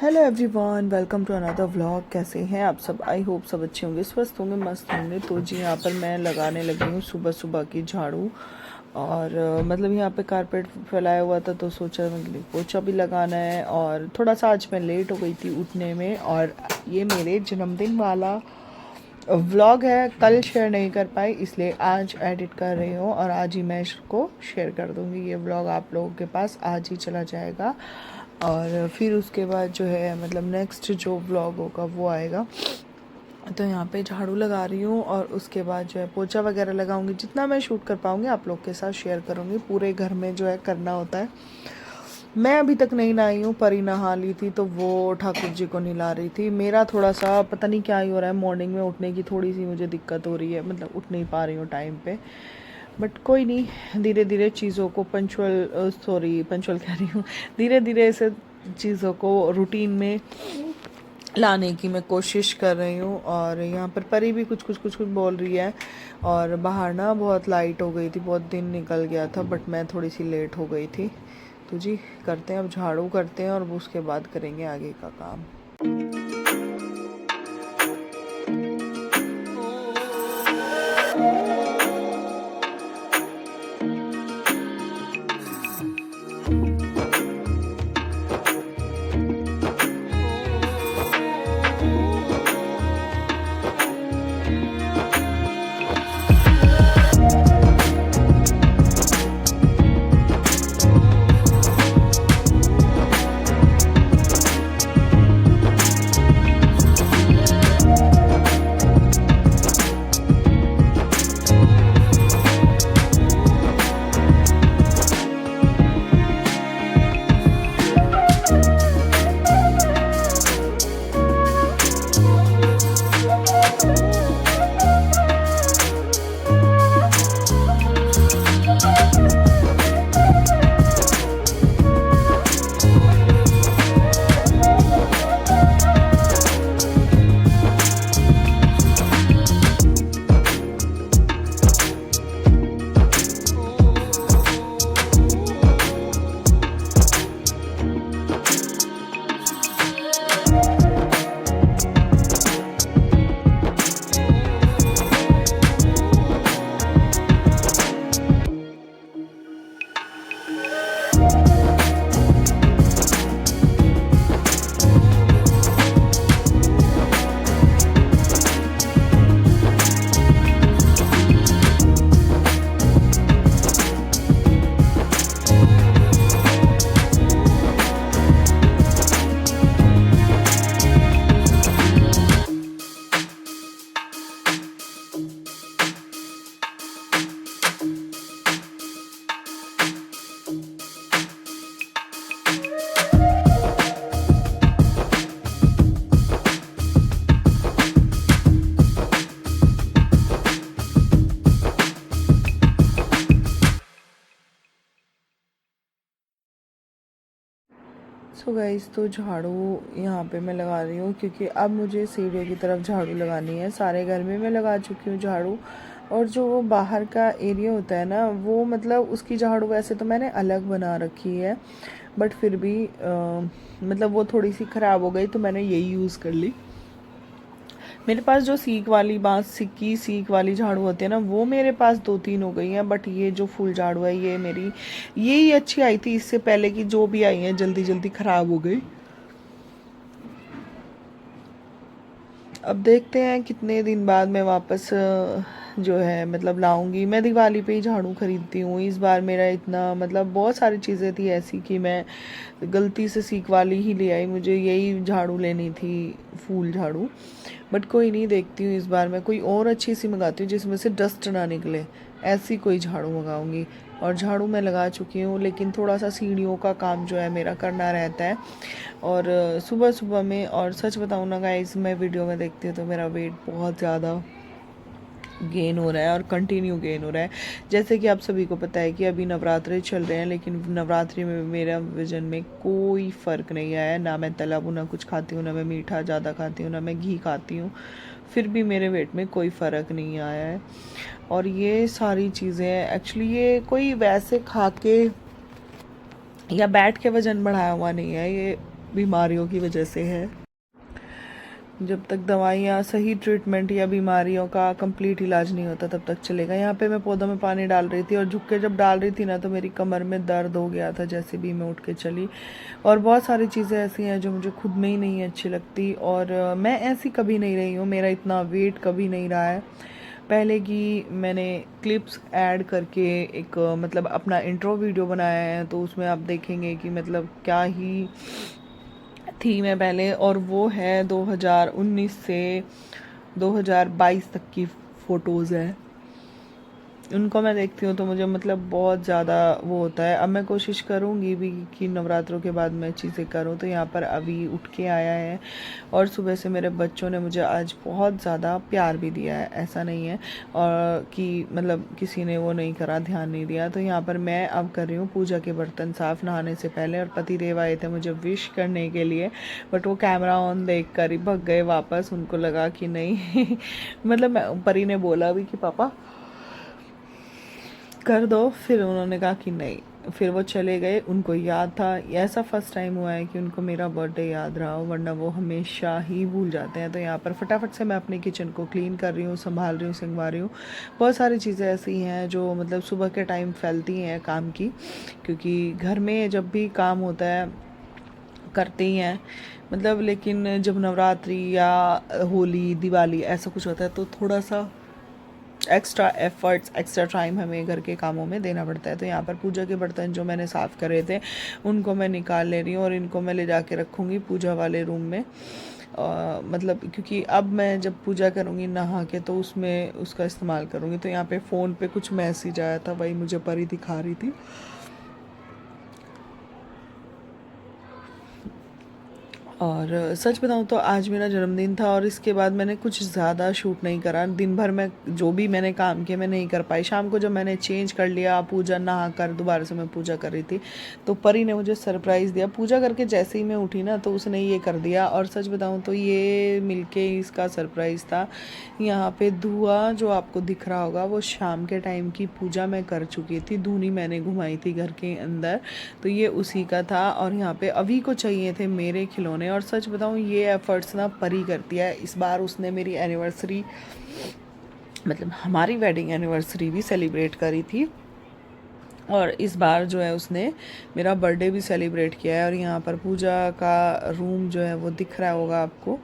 Hello everyone, welcome to another vlog. कैसे हैं आप सब? आई होप सब अच्छे होंगे, स्वस्थ होंगे, मस्त होंगे। तो जी यहाँ पर मैं लगाने लगी हूँ सुबह सुबह की झाड़ू। और मतलब यहाँ पे कारपेट फैलाया हुआ था तो सोचा मतलब पोछा भी लगाना है। और थोड़ा सा आज मैं लेट हो गई थी उठने में। और ये मेरे जन्मदिन वाला व्लॉग है, कल शेयर नहीं कर पाई इसलिए आज एडिट कर रही हूँ। और आज ही मैं इसको शेयर कर दूँगी। ये व्लॉग आप लोगों के पास आज ही चला जाएगा। और फिर उसके बाद जो है मतलब नेक्स्ट जो व्लॉग होगा वो आएगा। तो यहाँ पे झाड़ू लगा रही हूँ और उसके बाद जो है पोछा वगैरह लगाऊंगी। जितना मैं शूट कर पाऊँगी आप लोग के साथ शेयर करूँगी। पूरे घर में जो है करना होता है। मैं अभी तक नहीं नहाई हूँ, परी नहा ली थी तो वो ठाकुर जी को नहला रही थी। मेरा थोड़ा सा पता नहीं क्या ही हो रहा है, मॉर्निंग में उठने की थोड़ी सी मुझे दिक्कत हो रही है। मतलब उठ नहीं पा रही हूँ टाइम पे। बट कोई नहीं, धीरे धीरे चीज़ों को पंचुअल कह रही हूँ, धीरे धीरे ऐसे चीज़ों को रूटीन में लाने की मैं कोशिश कर रही हूँ। और यहाँ पर परी भी कुछ बोल रही है। और बाहर ना बहुत लाइट हो गई थी, बहुत दिन निकल गया था, बट मैं थोड़ी सी लेट हो गई थी। तो जी करते हैं, अब झाड़ू करते हैं और उसके बाद करेंगे आगे का काम। सो गाइस, तो झाड़ू यहाँ पे मैं लगा रही हूँ क्योंकि अब मुझे सीढ़ियों की तरफ झाड़ू लगानी है। सारे घर में मैं लगा चुकी हूँ झाड़ू। और जो वो बाहर का एरिया होता है ना, वो मतलब उसकी झाड़ू वैसे तो मैंने अलग बना रखी है, बट फिर भी मतलब वो थोड़ी सी ख़राब हो गई तो मैंने यही यूज़ कर ली। मेरे पास जो सीक वाली बांस की सीक वाली झाड़ू होती है ना, वो मेरे पास 2-3 हो गई हैं। बट ये जो फुल झाड़ू है ये मेरी यही अच्छी आई थी। इससे पहले की जो भी आई हैं जल्दी जल्दी ख़राब हो गई। अब देखते हैं कितने दिन बाद मैं वापस जो है मतलब लाऊंगी। मैं दिवाली पे ही झाड़ू खरीदती हूँ। इस बार मेरा इतना मतलब बहुत सारी चीज़ें थी ऐसी कि मैं गलती से सीक वाली ही ले आई। मुझे यही झाड़ू लेनी थी, फूल झाड़ू। बट कोई नहीं, देखती हूँ इस बार मैं कोई और अच्छी सी मंगाती हूँ जिसमें से डस्ट ना निकले, ऐसी कोई झाड़ू मंगाऊंगी। और झाड़ू मैं लगा चुकी हूँ, लेकिन थोड़ा सा सीढ़ियों का काम जो है मेरा करना रहता है। और सुबह सुबह में, और सच बताऊँ ना गाइस, मैं वीडियो में देखती हूँ तो मेरा वेट बहुत ज़्यादा गेन हो रहा है और कंटिन्यू गेन हो रहा है। जैसे कि आप सभी को पता है कि अभी नवरात्रे चल रहे हैं, लेकिन नवरात्रि में मेरा वज़न में कोई फ़र्क नहीं आया। ना मैं तला भुना कुछ खाती हूँ, ना मैं मीठा ज़्यादा खाती हूँ, ना मैं घी खाती हूँ, फिर भी मेरे वेट में कोई फ़र्क नहीं आया है। और ये सारी चीज़ें एक्चुअली ये कोई वैसे खा के या बैठ के वज़न बढ़ाया हुआ नहीं है। ये बीमारियों की वजह से है। जब तक दवाइयाँ, सही ट्रीटमेंट या बीमारियों का कंप्लीट इलाज नहीं होता तब तक चलेगा। यहाँ पे मैं पौधों में पानी डाल रही थी और झुक के जब डाल रही थी ना तो मेरी कमर में दर्द हो गया था जैसे भी मैं उठ के चली। और बहुत सारी चीज़ें ऐसी हैं जो मुझे खुद में ही नहीं अच्छी लगती, और मैं ऐसी कभी नहीं रही हूँ, मेरा इतना वेट कभी नहीं रहा है। पहले की मैंने क्लिप्स ऐड करके एक मतलब अपना इंट्रो वीडियो बनाया है, तो उसमें आप देखेंगे कि मतलब क्या ही थी मैं पहले, और वो है 2019 से 2022 तक की फ़ोटोज़ है। उनको मैं देखती हूँ तो मुझे मतलब बहुत ज़्यादा वो होता है। अब मैं कोशिश करूँगी भी कि नवरात्रों के बाद मैं चीज़ें करूँ। तो यहाँ पर अभी उठ के आया है और सुबह से मेरे बच्चों ने मुझे आज बहुत ज़्यादा प्यार भी दिया है, ऐसा नहीं है और कि मतलब किसी ने वो नहीं करा, ध्यान नहीं दिया। तो यहाँ पर मैं अब कर रही हूँ पूजा के बर्तन साफ़ नहाने से पहले, और पति देव आए थे मुझे विश करने के लिए, बट वो कैमरा ऑन देख कर ही भग गए वापस। उनको लगा कि नहीं मतलब परी ने बोला भी कि पापा कर दो, फिर उन्होंने कहा कि नहीं, फिर वो चले गए। उनको याद था, ऐसा फर्स्ट टाइम हुआ है कि उनको मेरा बर्थडे याद रहा हो, वरना वो हमेशा ही भूल जाते हैं। तो यहाँ पर फटाफट से मैं अपनी किचन को क्लीन कर रही हूँ, संभाल रही हूँ, संगवा रही हूँ। बहुत सारी चीज़ें ऐसी हैं जो मतलब सुबह के टाइम फैलती हैं काम की, क्योंकि घर में जब भी काम होता है करते ही हैं मतलब, लेकिन जब नवरात्रि या होली, दिवाली ऐसा कुछ होता है तो थोड़ा सा एक्स्ट्रा एफर्ट्स, एक्स्ट्रा टाइम हमें घर के कामों में देना पड़ता है। तो यहाँ पर पूजा के बर्तन जो मैंने साफ़ करे थे उनको मैं निकाल ले रही हूँ और इनको मैं ले जाके रखूँगी पूजा वाले रूम में। मतलब क्योंकि अब मैं जब पूजा करूँगी नहा के तो उसमें उसका इस्तेमाल करूँगी। तो यहाँ पे फ़ोन पे कुछ मैसेज आया था, वही मुझे परी दिखा रही थी। और सच बताऊँ तो आज मेरा जन्मदिन था और इसके बाद मैंने कुछ ज़्यादा शूट नहीं करा। दिन भर में जो भी मैंने काम किए मैं नहीं कर पाई। शाम को जब मैंने चेंज कर लिया, पूजा नहा कर दोबारा से मैं पूजा कर रही थी, तो परी ने मुझे सरप्राइज़ दिया। पूजा करके जैसे ही मैं उठी ना तो उसने ये कर दिया, और सच बताऊँ तो ये मिलके इसका सरप्राइज़ था। यहाँ पे धुआं जो आपको दिख रहा होगा वो शाम के टाइम की पूजा मैं कर चुकी थी, धूनी मैंने घुमाई थी घर के अंदर, तो ये उसी का था। और यहाँ पे अभी को चाहिए थे मेरे खिलौने, और सच बताऊँ ये एफ़र्ट्स ना परी करती है। इस बार उसने मेरी एनिवर्सरी मतलब हमारी वेडिंग एनिवर्सरी भी सेलिब्रेट करी थी, और इस बार जो है उसने मेरा बर्थडे भी सेलिब्रेट किया है। और यहाँ पर पूजा का रूम जो है वो दिख रहा होगा आपको,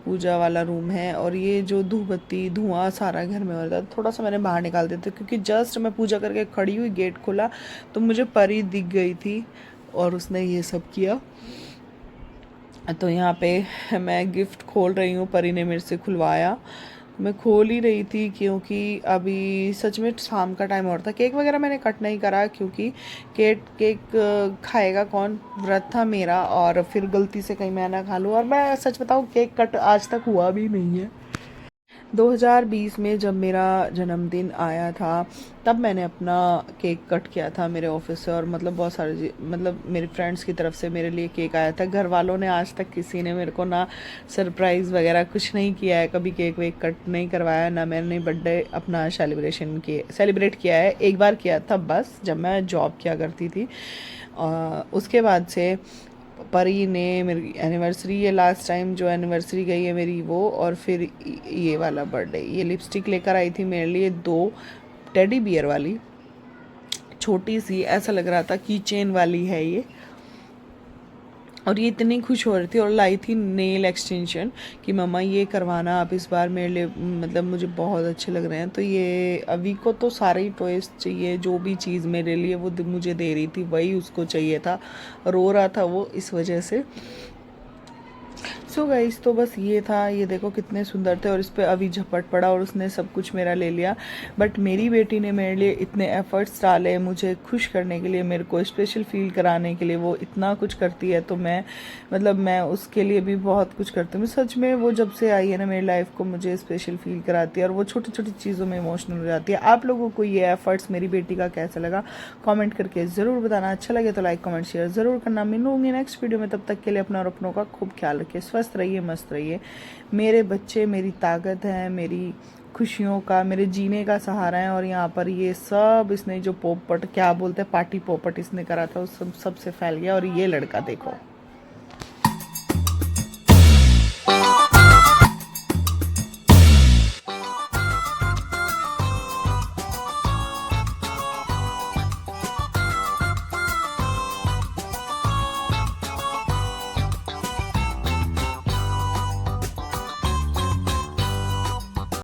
पूजा वाला रूम है। और ये जो धूप बत्ती धुआं सारा घर में हो रहा था, थोड़ा सा मैंने बाहर निकाल दिया था क्योंकि जस्ट मैं पूजा करके खड़ी हुई, गेट खोला तो मुझे परी दिख गई थी और उसने ये सब किया। तो यहाँ पे मैं गिफ्ट खोल रही हूँ, परी ने मेरे से खुलवाया। मैं खोल ही रही थी क्योंकि अभी सच में शाम का टाइम और था। केक वगैरह मैंने कट नहीं करा क्योंकि केक खाएगा कौन, व्रत था मेरा, और फिर गलती से कहीं मैं ना खा लूँ। और मैं सच बताऊँ केक कट आज तक हुआ भी नहीं है। 2020 में जब मेरा जन्मदिन आया था तब मैंने अपना केक कट किया था मेरे ऑफिस से, और मतलब बहुत सारे मतलब मेरे फ्रेंड्स की तरफ से मेरे लिए केक आया था। घर वालों ने आज तक किसी ने मेरे को ना सरप्राइज़ वगैरह कुछ नहीं किया है, कभी केक वेक कट नहीं करवाया, ना मैंने बर्थडे अपना सेलिब्रेट किया है। एक बार किया था बस, जब मैं जॉब किया करती थी। उसके बाद से परी ने मेरी एनिवर्सरी, ये लास्ट टाइम जो एनिवर्सरी गई है मेरी वो, और फिर ये वाला बर्थडे, ये लिपस्टिक लेकर आई थी मेरे लिए 2 टेडी बियर वाली, छोटी सी, ऐसा लग रहा था की चेन वाली है ये। और ये इतनी खुश हो रही थी, और लाई थी नेल एक्सटेंशन कि मम्मा ये करवाना आप इस बार मेरे लिए, मतलब मुझे बहुत अच्छे लग रहे हैं। तो ये अभी को तो सारे ही टॉयज चाहिए, जो भी चीज़ मेरे लिए वो मुझे दे रही थी वही उसको चाहिए था, रो रहा था वो इस वजह से। सो गाइस, तो बस ये था। ये देखो कितने सुंदर थे, और इस पर अभी झपट पड़ा और उसने सब कुछ मेरा ले लिया। बट मेरी बेटी ने मेरे लिए इतने एफर्ट्स डाले मुझे खुश करने के लिए, मेरे को स्पेशल फील कराने के लिए, वो इतना कुछ करती है। तो मैं मतलब मैं उसके लिए भी बहुत कुछ करती हूँ सच में। वो जब से आई है ना मेरी लाइफ को मुझे स्पेशल फील कराती है, और वो छोटी छोटी चीज़ों में इमोशनल हो जाती है। आप लोगों को ये एफर्ट्स मेरी बेटी का कैसा लगा कमेंट करके ज़रूर बताना। अच्छा लगे तो लाइक कमेंट शेयर ज़रूर करना। मिलूंगी नेक्स्ट वीडियो में, तब तक के लिए अपना और अपनों का खूब ख्याल रखिए, स्वस्थ रहिए, मस्त रहिए। मेरे बच्चे मेरी ताकत हैं, मेरी खुशियों का, मेरे जीने का सहारा है। और यहाँ पर ये सब इसने जो पोपट क्या बोलते हैं, पार्टी पोपट इसने करा था, उस सब से फैल गया। और ये लड़का देखो।